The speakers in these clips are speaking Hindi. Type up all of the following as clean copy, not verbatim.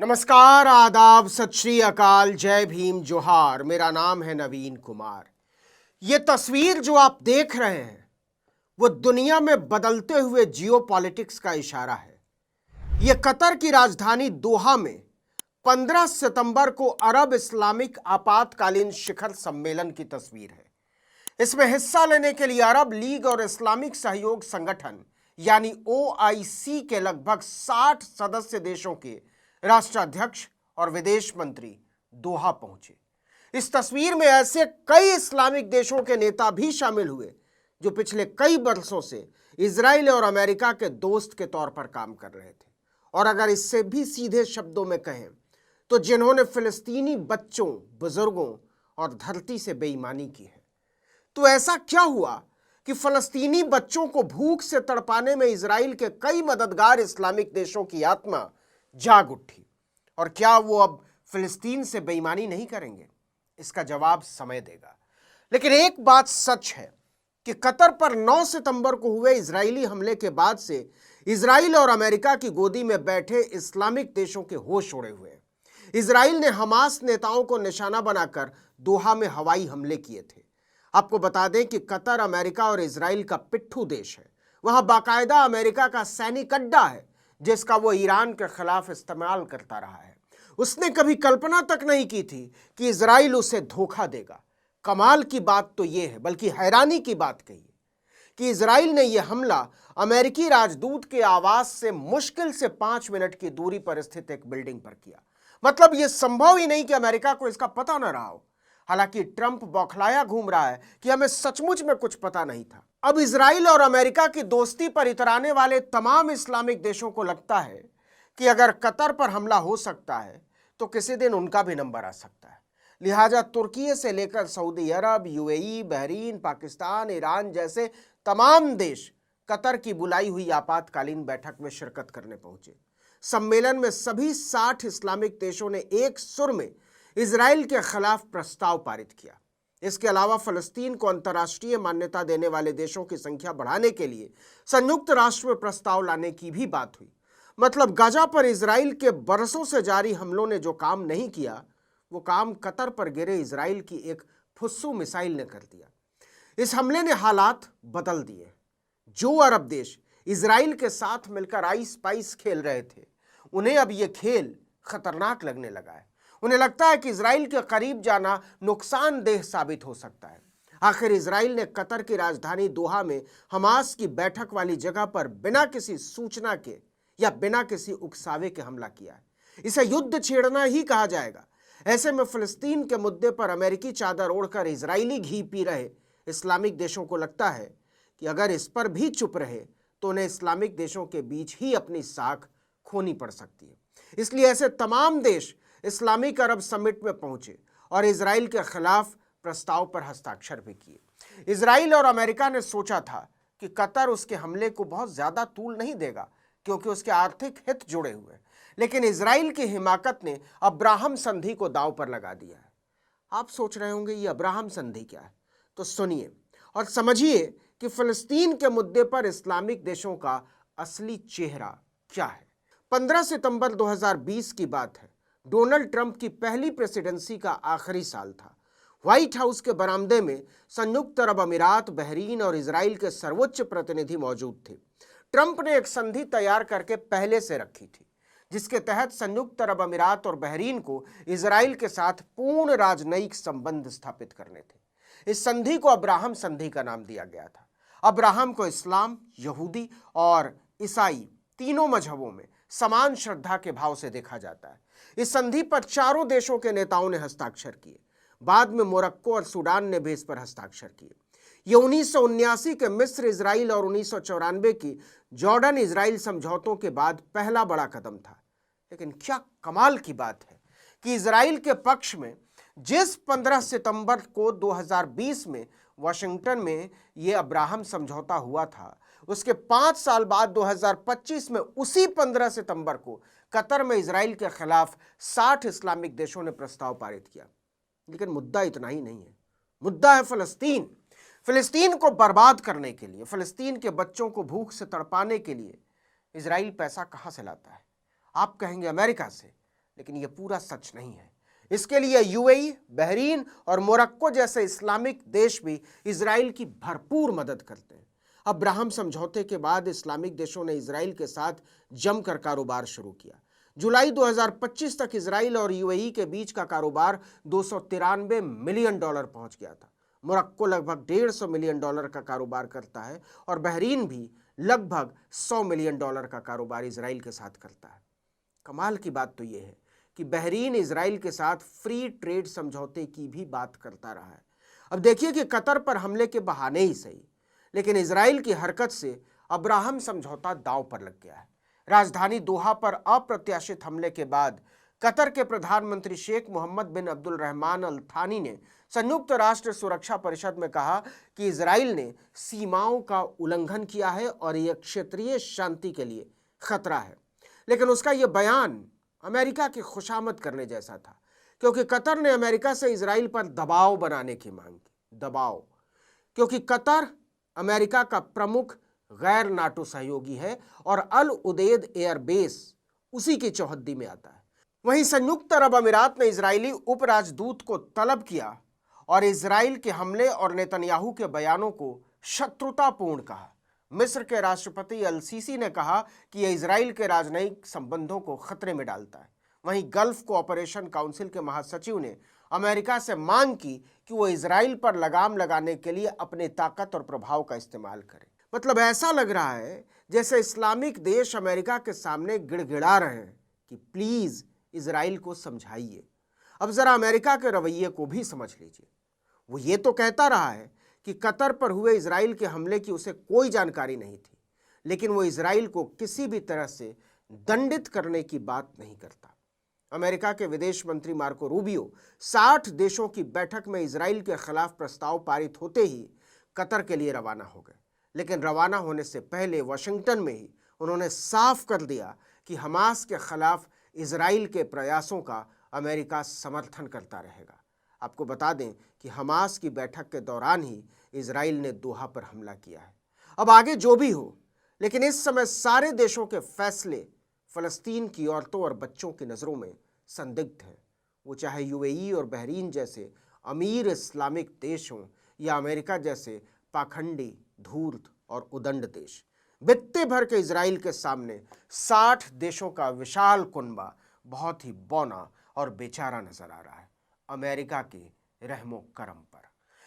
नमस्कार, आदाब, सत श्री अकाल, जय भीम, जोहार। मेरा नाम है नवीन कुमार। ये तस्वीर जो आप देख रहे हैं वो दुनिया में बदलते हुए जियोपॉलिटिक्स का इशारा है। ये कतर की राजधानी दोहा में 15 सितंबर को अरब इस्लामिक आपातकालीन शिखर सम्मेलन की तस्वीर है। इसमें हिस्सा लेने के लिए अरब लीग और इस्लामिक सहयोग संगठन यानी OIC के लगभग 60 सदस्य देशों के राष्ट्राध्यक्ष और विदेश मंत्री दोहा पहुंचे। इस तस्वीर में ऐसे कई इस्लामिक देशों के नेता भी शामिल हुए जो पिछले कई वर्षों से इजराइल और अमेरिका के दोस्त के तौर पर काम कर रहे थे, और अगर इससे भी सीधे शब्दों में कहें तो जिन्होंने फिलिस्तीनी बच्चों, बुजुर्गों और धरती से बेईमानी की है। तो ऐसा क्या हुआ कि फलस्तीनी बच्चों को भूख से तड़पाने में इजराइल के कई मददगार इस्लामिक देशों की आत्मा जाग उठी, और क्या वो अब फिलिस्तीन से बेईमानी नहीं करेंगे? इसका जवाब समय देगा। लेकिन एक बात सच है कि कतर पर 9 सितंबर को हुए इजरायली हमले के बाद से इजराइल और अमेरिका की गोदी में बैठे इस्लामिक देशों के होश उड़े हुए हैं। इजराइल ने हमास नेताओं को निशाना बनाकर दोहा में हवाई हमले किए थे। आपको बता दें कि कतर अमेरिका और इजराइल का पिट्ठू देश है। वहां बाकायदा अमेरिका का सैनिक अड्डा है जिसका वो ईरान के खिलाफ इस्तेमाल करता रहा है। उसने कभी कल्पना तक नहीं की थी कि इजराइल उसे धोखा देगा। कमाल की बात तो यह है, बल्कि हैरानी की बात कही, कि इजराइल ने यह हमला अमेरिकी राजदूत के आवास से मुश्किल से 5 मिनट की दूरी पर स्थित एक बिल्डिंग पर किया। मतलब यह संभव ही नहीं कि अमेरिका को इसका पता न रहा हो। हालांकि ट्रंप बौखलाया घूम रहा है कि हमें सचमुच में कुछ पता नहीं था। अब इजराइल और अमेरिका की दोस्ती पर इतराने वाले तमाम इस्लामिक देशों को लगता है कि अगर कतर पर हमला हो सकता है तो किसी दिन उनका भी नंबर आ सकता है। लिहाजा तुर्की से लेकर सऊदी अरब, UAE, बहरीन, पाकिस्तान, ईरान जैसे तमाम देश कतर की बुलाई हुई आपातकालीन बैठक में शिरकत करने पहुंचे। सम्मेलन में सभी 60 इस्लामिक देशों ने एक सुर में इजराइल के खिलाफ प्रस्ताव पारित किया। इसके अलावा फलस्तीन को अंतर्राष्ट्रीय मान्यता देने वाले देशों की संख्या बढ़ाने के लिए संयुक्त राष्ट्र में प्रस्ताव लाने की भी बात हुई। मतलब गाजा पर इजराइल के बरसों से जारी हमलों ने जो काम नहीं किया, वो काम कतर पर गिरे इजराइल की एक फुस्सू मिसाइल ने कर दिया। इस हमले ने हालात बदल दिए। जो अरब देश इजराइल के साथ मिलकर आइस पाइस खेल रहे थे, उन्हें अब यह खेल खतरनाक लगने लगा है। उन्हें लगता है कि इजराइल के करीब जाना नुकसानदेह साबित हो सकता है। आखिर इजराइल ने कतर की राजधानी दोहा में हमास की बैठक वाली जगह पर बिना किसी सूचना के या बिना किसी उकसावे के हमला किया है। इसे युद्ध छेड़ना ही कहा जाएगा। ऐसे में फिलिस्तीन के मुद्दे पर अमेरिकी चादर ओढ़कर इजरायली घी पी रहे इस्लामिक देशों को लगता है कि अगर इस पर भी चुप रहे तो उन्हें इस्लामिक देशों के बीच ही अपनी साख खोनी पड़ सकती है। इसलिए ऐसे तमाम देश इस्लामिक अरब समिट में पहुंचे और इजराइल के खिलाफ प्रस्ताव पर हस्ताक्षर भी किए। इजराइल और अमेरिका ने सोचा था कि कतर उसके हमले को बहुत ज्यादा तूल नहीं देगा क्योंकि उसके आर्थिक हित जुड़े हुए हैं। लेकिन इजराइल की हिमाकत ने अब्राहम संधि को दांव पर लगा दिया है। आप सोच रहे होंगे ये अब्राहम संधि क्या है, तो सुनिए और समझिए कि फिलिस्तीन के मुद्दे पर इस्लामिक देशों का असली चेहरा क्या है। 15 सितंबर 2020 की बात है। डोनाल्ड ट्रंप की पहली प्रेसिडेंसी का आखिरी साल था। व्हाइट हाउस के बरामदे में संयुक्त अरब अमीरात, बहरीन और इजराइल के सर्वोच्च प्रतिनिधि मौजूद थे। ट्रंप ने एक संधि तैयार करके पहले से रखी थी जिसके तहत संयुक्त अरब अमीरात और बहरीन को इजराइल के साथ पूर्ण राजनयिक संबंध स्थापित करने थे। इस संधि को अब्राहम संधि का नाम दिया गया था। अब्राहम को इस्लाम, यहूदी और ईसाई तीनों मजहबों में समान श्रद्धा के भाव से देखा जाता है। इस संधि पर चारों देशों के नेताओं ने हस्ताक्षर किए। बाद में मोरक्को और सूडान ने भी इस पर हस्ताक्षर किए। यह 1979 के मिस्र इजराइल और 1994 की जॉर्डन इजराइल समझौतों के बाद पहला बड़ा कदम था। लेकिन क्या कमाल की बात है कि इजराइल के पक्ष में जिस 15 सितंबर को 2020 में वाशिंगटन में यह अब्राहम समझौता हुआ था, उसके 5 साल बाद 2025 में उसी 15 सितंबर को कतर में इजराइल के खिलाफ 60 इस्लामिक देशों ने प्रस्ताव पारित किया। लेकिन मुद्दा इतना ही नहीं है, मुद्दा है फिलिस्तीन। फिलिस्तीन को बर्बाद करने के लिए, फिलिस्तीन के बच्चों को भूख से तड़पाने के लिए इजराइल पैसा कहां से लाता है? आप कहेंगे अमेरिका से। लेकिन यह पूरा सच नहीं है। इसके लिए यूएई, बहरीन और मोरक्को जैसे इस्लामिक देश भी इजराइल की भरपूर मदद करते हैं। अब्राहम समझौते के बाद इस्लामिक देशों ने इजराइल के साथ जमकर कारोबार शुरू किया। जुलाई 2025 तक इजराइल और यूएई के बीच का कारोबार $293 मिलियन पहुंच गया था। मोरक्को लगभग $150 मिलियन का कारोबार करता है और बहरीन भी लगभग $100 मिलियन का कारोबार इजराइल के साथ करता है। कमाल की बात तो यह है कि बहरीन इजराइल के साथ फ्री ट्रेड समझौते की भी बात करता रहा है। अब देखिए कि कतर पर हमले के बहाने ही सही, लेकिन इजराइल की हरकत से अब्राहम समझौता दांव पर लग गया है। राजधानी दोहा पर अप्रत्याशित हमले के बाद कतर के प्रधानमंत्री शेख मोहम्मद बिन अब्दुल रहमान अल थानी ने संयुक्त राष्ट्र सुरक्षा परिषद में कहा कि इजराइल ने सीमाओं का उल्लंघन किया है और यह क्षेत्रीय शांति के लिए खतरा है। लेकिन उसका यह बयान अमेरिका की खुशामद करने जैसा था, क्योंकि कतर ने अमेरिका से इजराइल पर दबाव बनाने की मांग की। दबाव, क्योंकि कतर अमेरिका का प्रमुख गैर नाटो सहयोगी है और अल उदेद एयरबेस उसी की चौहद्दी में आता है। वहीं संयुक्त अरब अमीरात ने इजरायली उपराजदूत को तलब किया और इजराइल के हमले और नेतन्याहू के बयानों को शत्रुतापूर्ण कहा। मिस्र के राष्ट्रपति अल सीसी ने कहा कि यह इजराइल के राजनयिक संबंधों को खतरे में डालता है। वहीं गल्फ कोऑपरेशन काउंसिल के महासचिव ने अमेरिका से मांग की कि वो इजराइल पर लगाम लगाने के लिए अपनी ताकत और प्रभाव का इस्तेमाल करे। मतलब ऐसा लग रहा है जैसे इस्लामिक देश अमेरिका के सामने गिड़गिड़ा रहे हैं कि प्लीज इजराइल को समझाइए। अब जरा अमेरिका के रवैये को भी समझ लीजिए। वो ये तो कहता रहा है कि कतर पर हुए इजराइल के हमले की उसे कोई जानकारी नहीं थी, लेकिन वो इजराइल को किसी भी तरह से दंडित करने की बात नहीं करता। अमेरिका के विदेश मंत्री मार्को रूबियो 60 देशों की बैठक में इजराइल के खिलाफ प्रस्ताव पारित होते ही कतर के लिए रवाना हो गए। लेकिन रवाना होने से पहले वाशिंगटन में ही उन्होंने साफ कर दिया कि हमास के खिलाफ इजराइल के प्रयासों का अमेरिका समर्थन करता रहेगा। आपको बता दें कि हमास की बैठक के दौरान ही इजराइल ने दोहा पर हमला किया है। अब आगे जो भी हो, लेकिन इस समय सारे देशों के फैसले फलस्तीन की औरतों और बच्चों की नज़रों में संदिग्ध हैं। वो चाहे यूएई और बहरीन जैसे अमीर इस्लामिक देश हों या अमेरिका जैसे पाखंडी, धूर्त और उदंड देश। बित्ते भर के इजराइल के सामने 60 देशों का विशाल कुनबा बहुत ही बौना और बेचारा नजर आ रहा है अमेरिका के रहमो करम पर।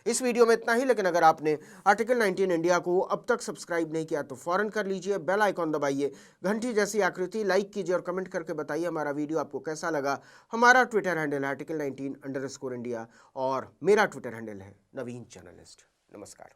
इस वीडियो में इतना ही, लेकिन अगर आपने आर्टिकल 19 इंडिया को अब तक सब्सक्राइब नहीं किया तो फौरन कर लीजिए, बेल आइकॉन दबाइए, घंटी जैसी आकृति लाइक कीजिए और कमेंट करके बताइए हमारा वीडियो आपको कैसा लगा। हमारा ट्विटर हैंडल है article19_India और मेरा ट्विटर हैंडल है नवीन जर्नलिस्ट। नमस्कार।